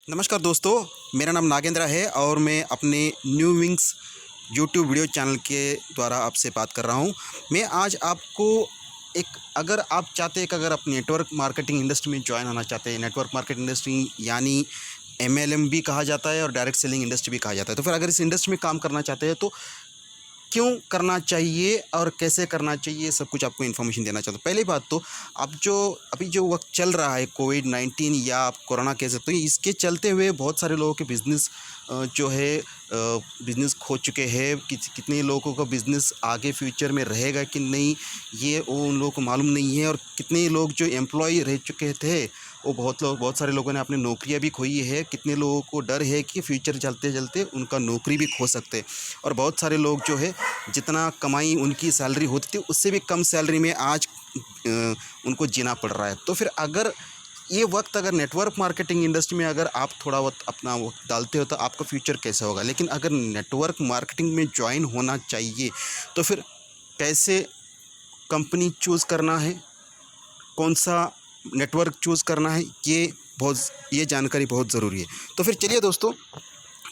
नमस्कार दोस्तों, मेरा नाम नागेंद्र है और मैं अपने new wings YouTube video channel के द्वारा आपसे बात कर रहा हूं। मैं आज आपको एक अगर आप चाहते हैं कि अगर आप नेटवर्क मार्केटिंग इंडस्ट्री में ज्वाइन होना चाहते हैं, नेटवर्क मार्केटिंग इंडस्ट्री यानी एमएलएम भी कहा जाता है और डायरेक्ट सेलिंग इंडस्ट्री भी कहा जाता है, तो फिर अगर इस इंडस्ट्री में काम करना चाहते हैं तो क्यों करना चाहिए और कैसे करना चाहिए, सब कुछ आपको इन्फॉर्मेशन देना चाहता हूँ। पहली बात तो अब जो अभी जो वक्त चल रहा है कोविड-19 या आप कोरोना कह सकते हो, इसके चलते हुए बहुत सारे लोगों के बिज़नेस जो है बिज़नेस खो चुके हैं। कितने लोगों का बिज़नेस आगे फ्यूचर में रहेगा कि नहीं, ये वो उन लोगों को मालूम नहीं है। और कितने लोग जो एम्प्लॉय रह चुके थे, वो बहुत सारे लोगों ने अपनी नौकरियां भी खोई है। कितने लोगों को डर है कि फ्यूचर चलते चलते उनका नौकरी भी खो सकते। और बहुत सारे लोग जो है जितना कमाई उनकी सैलरी होती थी उससे भी कम सैलरी में आज उनको जीना पड़ रहा है। तो फिर अगर ये वक्त अगर नेटवर्क मार्केटिंग इंडस्ट्री में अगर आप थोड़ा वक्त अपना वक्त डालते हो तो आपका फ्यूचर कैसे होगा। लेकिन अगर नेटवर्क मार्केटिंग में ज्वाइन होना चाहिए तो फिर कैसे कंपनी चूज़ करना है, कौन सा नेटवर्क चूज़ करना है, ये जानकारी बहुत ज़रूरी है। तो फिर चलिए दोस्तों,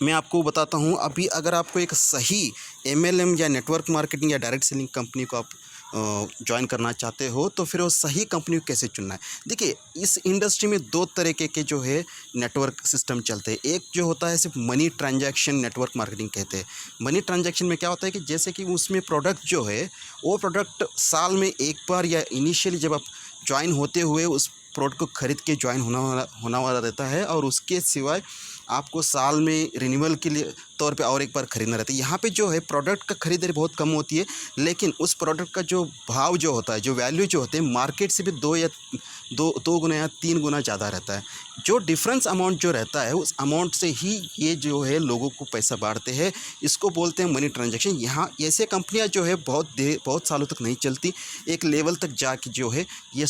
मैं आपको बताता हूँ। अभी अगर आपको एक सही एमएलएम या नेटवर्क मार्केटिंग या डायरेक्ट सेलिंग कंपनी को आप ज्वाइन करना चाहते हो तो फिर वो सही कंपनी को कैसे चुनना है। देखिए, इस इंडस्ट्री में दो तरीके के जो है नेटवर्क सिस्टम चलते हैं। एक जो होता है सिर्फ मनी ट्रांजैक्शन नेटवर्क मार्केटिंग कहते हैं। मनी ट्रांजैक्शन में क्या होता है कि जैसे कि उसमें प्रोडक्ट जो है वो प्रोडक्ट साल में एक बार या इनिशियली जब आप ज्वाइन होते हुए उस प्रोडक्ट को ख़रीद के ज्वाइन होना वाला रहता है, और उसके सिवाय आपको साल में रिन्यूअल के लिए तौर पे और एक बार ख़रीदना रहता है। यहाँ पे जो है प्रोडक्ट का खरीदारी बहुत कम होती है, लेकिन उस प्रोडक्ट का जो भाव जो होता है, जो वैल्यू जो होते हैं, मार्केट से भी दो गुना या 3 गुना ज़्यादा रहता है। जो डिफरेंस अमाउंट जो रहता है उस अमाउंट से ही ये जो है लोगों को पैसा बांटते हैं। इसको बोलते हैं मनी ट्रांजैक्शन। यहाँ ऐसे कंपनियाँ जो है बहुत सालों तक नहीं चलती, एक लेवल तक जाके जो है ये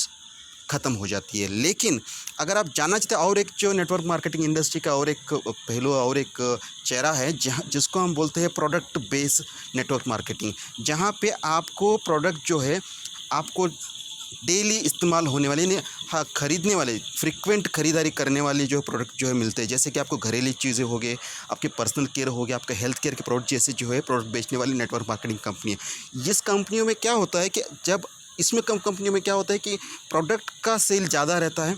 ख़त्म हो जाती है। लेकिन अगर आप जानना चाहते हैं, और एक जो नेटवर्क मार्केटिंग इंडस्ट्री का और एक पहलू और एक चेहरा है जिसको हम बोलते हैं प्रोडक्ट बेस्ड नेटवर्क मार्केटिंग, जहाँ पे आपको प्रोडक्ट जो है आपको डेली इस्तेमाल होने वाले हाँ ख़रीदने वाले फ्रीक्वेंट ख़रीदारी करने वाले जो प्रोडक्ट जो है मिलते हैं। जैसे कि आपको घरेलू चीज़ें हो गए, आपके पर्सनल केयर हो गया, आपका हेल्थ केयर के प्रोडक्ट जैसे जो है प्रोडक्ट बेचने वाली नेटवर्क मार्केटिंग कंपनी है। इस कंपनियों में क्या होता है कि जब इसमें कम कंपनियों में क्या होता है कि प्रोडक्ट का सेल ज़्यादा रहता है,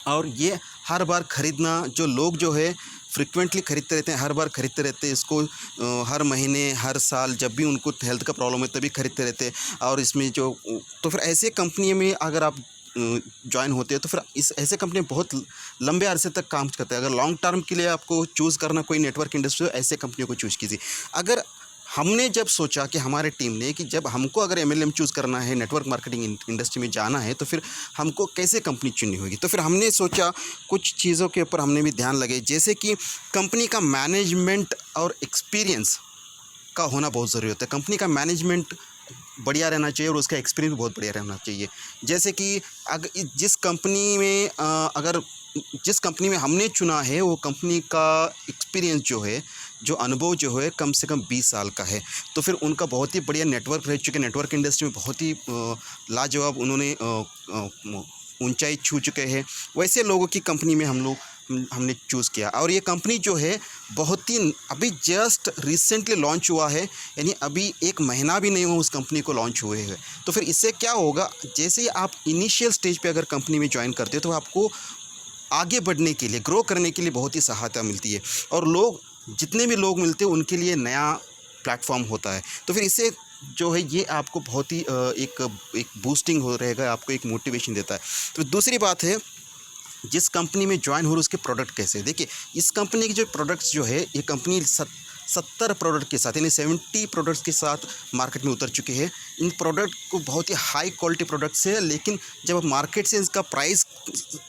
और ये हर बार ख़रीदना जो लोग जो है फ्रिक्वेंटली ख़रीदते रहते हैं, हर बार ख़रीदते रहते हैं इसको, हर महीने हर साल जब भी उनको हेल्थ का प्रॉब्लम है तभी ख़रीदते रहते हैं। और इसमें जो तो फिर ऐसे कंपनी में अगर आप ज्वाइन होते हैं तो फिर इस ऐसे कंपनी बहुत लंबे अरसे तक काम करते हैं। अगर लॉन्ग टर्म के लिए आपको चूज़ करना कोई नेटवर्क इंडस्ट्री, ऐसे कंपनियों को चूज़ कीजिए। अगर हमने जब सोचा कि हमारे टीम ने कि जब हमको अगर एमएलएम चूज़ करना है, नेटवर्क मार्केटिंग इंडस्ट्री में जाना है, तो फिर हमको कैसे कंपनी चुननी होगी। तो फिर हमने सोचा कुछ चीज़ों के ऊपर हमने भी ध्यान लगे, जैसे कि कंपनी का मैनेजमेंट और एक्सपीरियंस का होना बहुत ज़रूरी होता है। कंपनी का मैनेजमेंट बढ़िया रहना चाहिए और उसका एक्सपीरियंस बहुत बढ़िया रहना चाहिए। जैसे कि जिस कंपनी में हमने चुना है वो कंपनी का एक्सपीरियंस जो है, जो अनुभव जो है कम से कम 20 साल का है। तो फिर उनका बहुत ही बढ़िया नेटवर्क रह चुके, नेटवर्क इंडस्ट्री में बहुत ही लाजवाब उन्होंने ऊंचाई छू चुके हैं। वैसे लोगों की कंपनी में हमने चूज़ किया। और ये कंपनी जो है बहुत ही अभी जस्ट रिसेंटली लॉन्च हुआ है, यानी अभी 1 महीना भी नहीं हुआ उस कंपनी को लॉन्च हुए हैं। तो फिर इससे क्या होगा, जैसे ही आप इनिशियल स्टेज पे अगर कंपनी में ज्वाइन करते हो तो आपको आगे बढ़ने के लिए, ग्रो करने के लिए बहुत ही सहायता मिलती है, और जितने भी लोग मिलते हैं उनके लिए नया प्लेटफॉर्म होता है। तो फिर इससे जो है ये आपको बहुत ही एक बूस्टिंग हो रहेगा, आपको एक मोटिवेशन देता है। तो दूसरी बात है, जिस कंपनी में ज्वाइन हो रहे उसके प्रोडक्ट कैसे। देखिए, इस कंपनी के जो प्रोडक्ट्स जो है, ये कंपनी 70 प्रोडक्ट के साथ यानी 70 प्रोडक्ट्स के साथ मार्केट में उतर चुके हैं। इन प्रोडक्ट को बहुत ही हाई क्वालिटी प्रोडक्ट्स है, लेकिन जब आप मार्केट से इसका प्राइस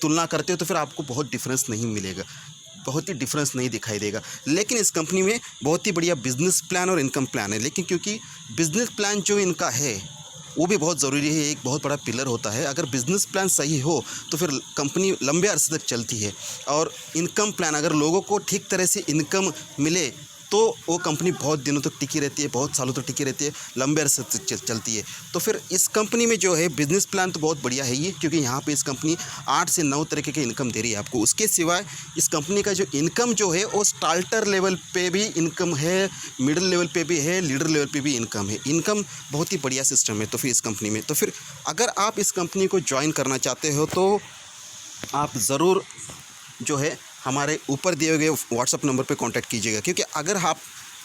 तुलना करते हो तो फिर आपको बहुत डिफरेंस नहीं मिलेगा, बहुत ही डिफरेंस नहीं दिखाई देगा। लेकिन इस कंपनी में बहुत ही बढ़िया बिज़नेस प्लान और इनकम प्लान है। लेकिन क्योंकि बिज़नेस प्लान जो इनका है वो भी बहुत ज़रूरी है, एक बहुत बड़ा पिलर होता है। अगर बिज़नेस प्लान सही हो तो फिर कंपनी लंबे अरसे तक चलती है। और इनकम प्लान, अगर लोगों को ठीक तरह से इनकम मिले तो वो कंपनी बहुत दिनों तक टिकी रहती है, बहुत सालों तक टिकी रहती है, लंबे अरसे तक चलती है। तो फिर इस कंपनी में जो है बिज़नेस प्लान तो बहुत बढ़िया है ये, क्योंकि यहाँ पे इस कंपनी 8 से 9 तरीके की इनकम दे रही है आपको। उसके सिवाय इस कंपनी का जो इनकम जो है वो स्टार्टर लेवल पे भी इनकम है, मिडिल लेवल पे भी है, लीडर लेवल पे भी इनकम है। इनकम बहुत ही बढ़िया सिस्टम है तो फिर इस कंपनी में। तो फिर अगर आप इस कंपनी को ज्वाइन करना चाहते हो तो आप ज़रूर जो है हमारे ऊपर दिए गए व्हाट्सअप नंबर पे कांटेक्ट कीजिएगा, क्योंकि अगर आप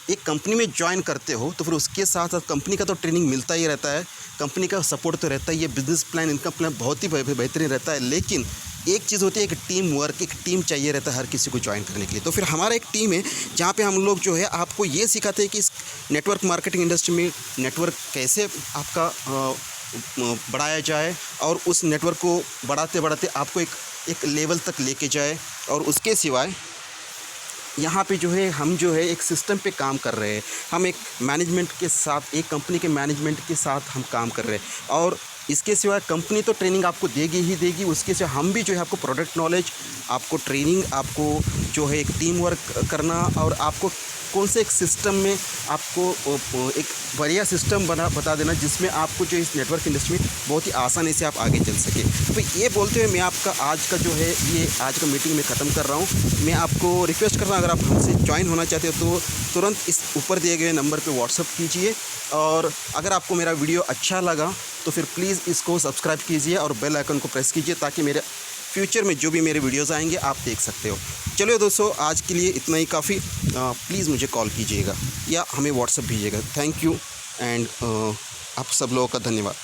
एक कंपनी में ज्वाइन करते हो तो फिर उसके साथ साथ कंपनी का तो ट्रेनिंग मिलता ही रहता है, कंपनी का सपोर्ट तो रहता ही है, बिज़नेस प्लान, इनकम प्लान बहुत ही बेहतरीन रहता है। लेकिन एक चीज़ होती है, एक टीम वर्क, एक टीम चाहिए रहता है हर किसी को ज्वाइन करने के लिए। तो फिर हमारा एक टीम है जहाँ पे हम लोग जो है आपको ये सिखाते हैं कि इस नेटवर्क मार्केटिंग इंडस्ट्री में नेटवर्क कैसे आपका बढ़ाया जाए और उस नेटवर्क को बढ़ाते बढ़ाते आपको एक लेवल तक लेके जाए। और उसके सिवाय यहाँ पे जो है हम जो है एक सिस्टम पे काम कर रहे हैं, हम एक मैनेजमेंट के साथ, एक कंपनी के मैनेजमेंट के साथ हम काम कर रहे हैं। और इसके सिवा कंपनी तो ट्रेनिंग आपको देगी ही देगी, उसके सिवा हम भी जो है आपको प्रोडक्ट नॉलेज, आपको ट्रेनिंग, आपको जो है एक टीम वर्क करना और आपको कौन से एक सिस्टम में आपको एक बढ़िया सिस्टम बता देना जिसमें आपको जो इस नेटवर्क इंडस्ट्री में बहुत ही आसानी से आप आगे चल सके। तो ये बोलते हुए मैं आपका आज का जो है ये आज का मीटिंग में ख़त्म कर रहा हूँ। मैं आपको रिक्वेस्ट कर रहा हूँ, अगर आप हमसे ज्वाइन होना चाहते हो तो तुरंत इस ऊपर दिए गए नंबर पर व्हाट्सअप कीजिए। और अगर आपको मेरा वीडियो अच्छा लगा तो फिर प्लीज़ इसको सब्सक्राइब कीजिए और बेल आइकन को प्रेस कीजिए ताकि मेरे फ्यूचर में जो भी मेरे वीडियोज़ आएंगे आप देख सकते हो। चलो दोस्तों, आज के लिए इतना ही काफ़ी। प्लीज़ मुझे कॉल कीजिएगा या हमें व्हाट्सअप भेजिएगा। थैंक यू एंड आप सब लोगों का धन्यवाद।